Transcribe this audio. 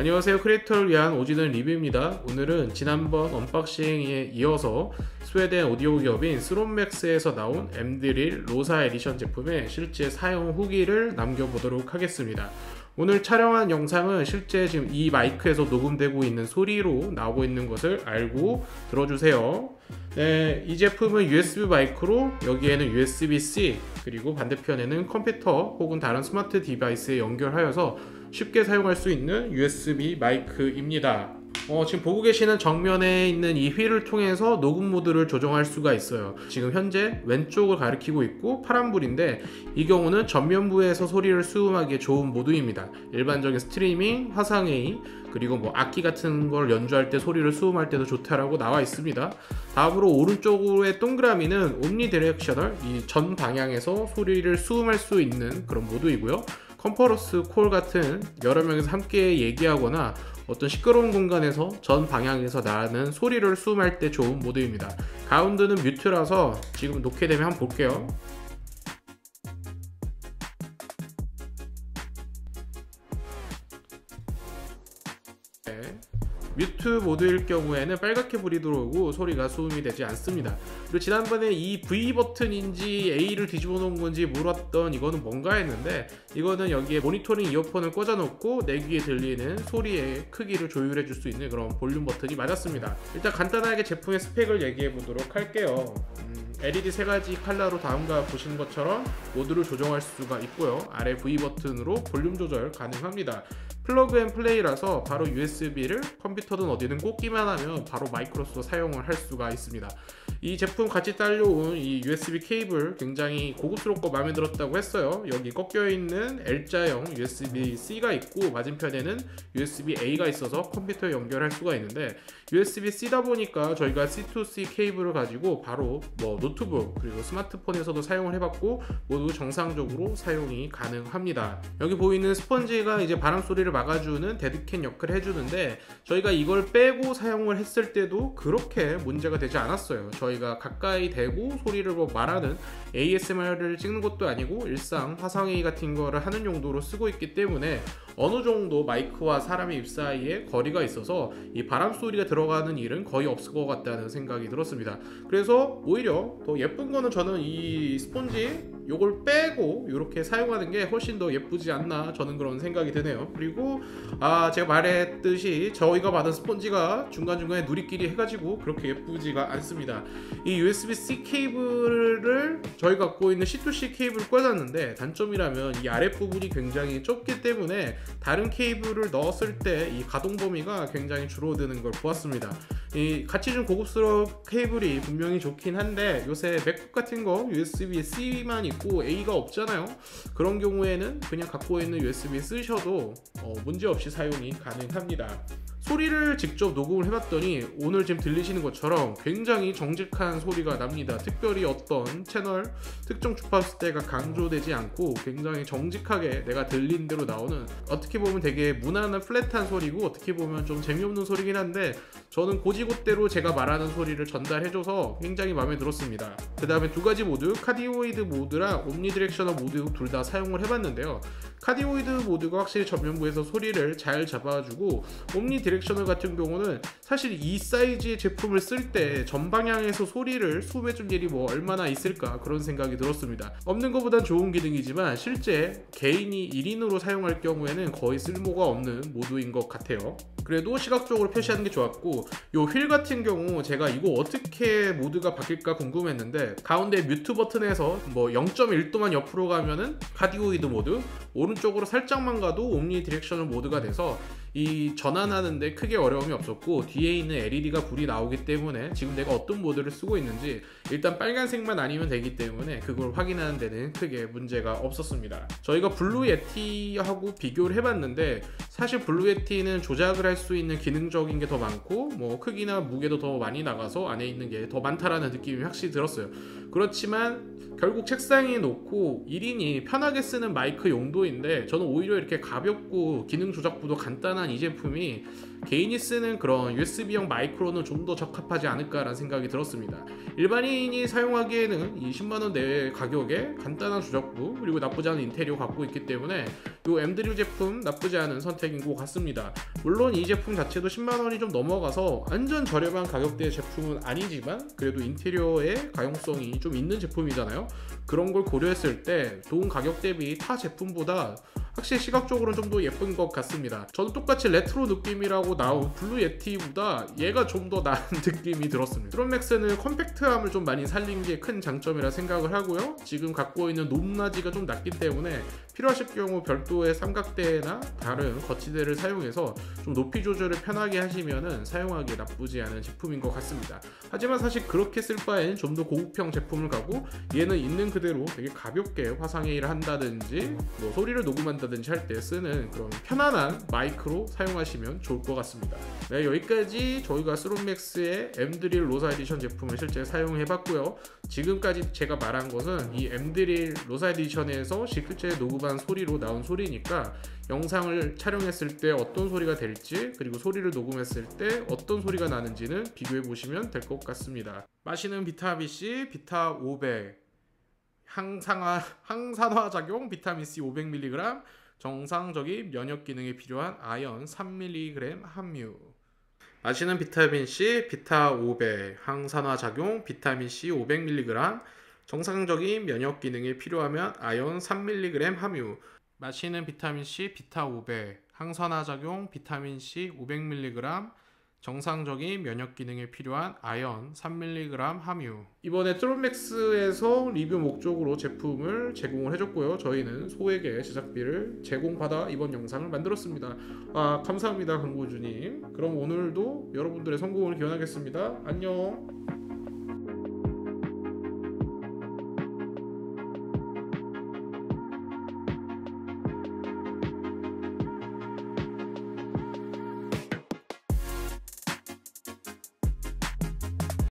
안녕하세요. 크리에이터를 위한 오지는 리뷰입니다. 오늘은 지난번 언박싱에 이어서 스웨덴 오디오 기업인 스롬맥스에서 나온 M-드릴 로사 에디션 제품의 실제 사용 후기를 남겨보도록 하겠습니다. 오늘 촬영한 영상은 실제 지금 이 마이크에서 녹음되고 있는 소리로 나오고 있는 것을 알고 들어주세요. 네, 이 제품은 USB 마이크로 여기에는 USB-C 그리고 반대편에는 컴퓨터 혹은 다른 스마트 디바이스에 연결하여서 쉽게 사용할 수 있는 USB 마이크입니다. 지금 보고 계시는 정면에 있는 이 휠을 통해서 녹음 모드를 조정할 수가 있어요. 지금 현재 왼쪽을 가리키고 있고 파란불인데 이 경우는 전면부에서 소리를 수음하기에 좋은 모드입니다. 일반적인 스트리밍, 화상회의 그리고 악기 같은 걸 연주할 때 소리를 수음할 때도 좋다라고 나와 있습니다. 다음으로 오른쪽의 동그라미는 옴니디렉셔널, 이 전 방향에서 소리를 수음할 수 있는 그런 모드이고요. 컨퍼런스 콜 같은 여러 명이서 함께 얘기하거나 어떤 시끄러운 공간에서 전 방향에서 나는 소리를 수음할 때 좋은 모드입니다. 가운데는 뮤트라서 지금 놓게 되면 한번 볼게요. 네. 뮤트 모드일 경우에는 빨갛게 불이 들어오고 소리가 수음이 되지 않습니다. 그리고 지난번에 이 V 버튼인지 A를 뒤집어 놓은 건지 물었던 이거는 뭔가 했는데, 이거는 여기에 모니터링 이어폰을 꽂아 놓고 내 귀에 들리는 소리의 크기를 조율해 줄 수 있는 그런 볼륨 버튼이 맞았습니다. 일단 간단하게 제품의 스펙을 얘기해 보도록 할게요. LED 3가지 컬러로 다음과 보시는 것처럼 모드를 조정할 수가 있고요. 아래 V 버튼으로 볼륨 조절 가능합니다. 플러그 앤 플레이라서 바로 USB를 컴퓨터든 어디든 꽂기만 하면 바로 마이크로서 사용을 할 수가 있습니다. 이 제품 같이 딸려온 이 USB 케이블 굉장히 고급스럽고 마음에 들었다고 했어요. 여기 꺾여있는 L자형 USB-C가 있고 맞은편에는 USB-A가 있어서 컴퓨터에 연결할 수가 있는데, USB-C다 보니까 저희가 C2C 케이블을 가지고 바로 노트북 그리고 스마트폰에서도 사용을 해봤고 모두 정상적으로 사용이 가능합니다. 여기 보이는 스펀지가 이제 바람 소리를 막아주는 데드캣 역할을 해주는데, 저희가 이걸 빼고 사용을 했을 때도 그렇게 문제가 되지 않았어요. 저희가 가까이 대고 소리를 말하는 ASMR을 찍는 것도 아니고 일상 화상회의 같은 거를 하는 용도로 쓰고 있기 때문에 어느 정도 마이크와 사람의 입 사이에 거리가 있어서 이 바람 소리가 들어가는 일은 거의 없을 것 같다는 생각이 들었습니다. 그래서 오히려 더 예쁜 거는 저는 이 스폰지 요걸 빼고 이렇게 사용하는 게 훨씬 더 예쁘지 않나, 저는 그런 생각이 드네요. 그리고 제가 말했듯이 저희가 받은 스폰지가 중간중간에 누리끼리 해가지고 그렇게 예쁘지가 않습니다. 이 USB-C 케이블을 저희 갖고 있는 C2C 케이블을 꽂았는데 단점이라면 이 아랫부분이 굉장히 좁기 때문에 다른 케이블을 넣었을 때 이 가동 범위가 굉장히 줄어드는 걸 보았습니다. 이 같이 준 고급스러운 케이블이 분명히 좋긴 한데 요새 맥북 같은 거 USB-C만 있고 A가 없잖아요. 그런 경우에는 그냥 갖고 있는 USB 쓰셔도 문제없이 사용이 가능합니다. 소리를 직접 녹음을 해봤더니 오늘 지금 들리시는 것처럼 굉장히 정직한 소리가 납니다. 특별히 어떤 채널 특정 주파수대가 강조되지 않고 굉장히 정직하게 내가 들린 대로 나오는, 어떻게 보면 되게 무난한 플랫한 소리고 어떻게 보면 좀 재미없는 소리긴 한데 저는 고지고대로 제가 말하는 소리를 전달해줘서 굉장히 마음에 들었습니다. 그 다음에 두 가지 모드, 카디오이드 모드랑 옴니디렉셔널 모드 둘 다 사용을 해봤는데요. 카디오이드 모드가 확실히 전면부에서 소리를 잘 잡아주고, 옴니디렉셔널 같은 경우는 사실 이 사이즈의 제품을 쓸 때 전방향에서 소리를 수음해줄 일이 얼마나 있을까 그런 생각이 들었습니다. 없는 것보단 좋은 기능이지만 실제 개인이 1인으로 사용할 경우에는 거의 쓸모가 없는 모드인 것 같아요. 그래도 시각적으로 표시하는 게 좋았고, 요 휠 같은 경우 제가 이거 어떻게 모드가 바뀔까 궁금했는데 가운데 뮤트 버튼에서 0.1도만 옆으로 가면은 카디오이드 모드, 오른쪽으로 살짝만 가도 옴니 디렉셔널 모드가 돼서 이 전환하는데 크게 어려움이 없었고, 뒤에 있는 LED가 불이 나오기 때문에 지금 내가 어떤 모드를 쓰고 있는지 일단 빨간색만 아니면 되기 때문에 그걸 확인하는 데는 크게 문제가 없었습니다. 저희가 블루 예티하고 비교를 해봤는데 사실 블루 예티는 조작을 할 수 있는 기능적인 게 더 많고 크기나 무게도 더 많이 나가서 안에 있는 게 더 많다라는 느낌이 확실히 들었어요. 그렇지만 결국 책상에 놓고 1인이 편하게 쓰는 마이크 용도인데 저는 오히려 이렇게 가볍고 기능 조작부도 간단한 이 제품이 개인이 쓰는 그런 USB형 마이크로는 좀 더 적합하지 않을까라는 생각이 들었습니다. 일반인이 사용하기에는 이 10만원 내외 가격에 간단한 조작부 그리고 나쁘지 않은 인테리어 갖고 있기 때문에 요 M드릴 제품 나쁘지 않은 선택인 것 같습니다. 물론 이 제품 자체도 10만원이 좀 넘어가서 완전 저렴한 가격대의 제품은 아니지만 그래도 인테리어의 가용성이 좀 있는 제품이잖아요. 그런 걸 고려했을 때 돈 가격 대비 타 제품보다 확실히 시각적으로는 좀 더 예쁜 것 같습니다. 저도 똑같이 레트로 느낌이라고 나온 블루 예티보다 얘가 좀 더 나은 느낌이 들었습니다. 트롯맥스는 컴팩트함을 좀 많이 살린 게 큰 장점이라 생각을 하고요. 지금 갖고 있는 높낮이가 좀 낮기 때문에 필요하실 경우 별도의 삼각대나 다른 거치대를 사용해서 좀 높이 조절을 편하게 하시면은 사용하기 나쁘지 않은 제품인 것 같습니다. 하지만 사실 그렇게 쓸 바엔 좀 더 고급형 제품을 가고 얘는 있는 그대로 되게 가볍게 화상회의를 한다든지 뭐 소리를 녹음한다든지 할 때 쓰는 그런 편안한 마이크로 사용하시면 좋을 것 같습니다. 네, 여기까지 저희가 스롯맥스의 M드릴 로사 에디션 제품을 실제 사용해봤고요. 지금까지 제가 말한 것은 이 M드릴 로사 에디션에서 실제 녹음한 소리로 나온 소리니까 영상을 촬영했을 때 어떤 소리가 될지 그리고 소리를 녹음했을 때 어떤 소리가 나는지는 비교해 보시면 될 것 같습니다. 마시는 비타민C 비타 500 항산화 작용 비타민C 500mg 정상적인 면역 기능에 필요한 아연 3mg 함유. 마시는 비타민C 비타 500 항산화 작용 비타민C 500mg 정상적인 면역 기능에 필요하면 아연 3mg 함유. 마시는 비타민C 비타 500 항산화 작용 비타민C 500mg 정상적인 면역 기능에 필요한 아연 3mg 함유. 이번에 트롯맥스에서 리뷰 목적으로 제품을 제공을 해줬고요. 저희는 소액의 제작비를 제공받아 이번 영상을 만들었습니다. 감사합니다, 광고주님. 그럼 오늘도 여러분들의 성공을 기원하겠습니다. 안녕.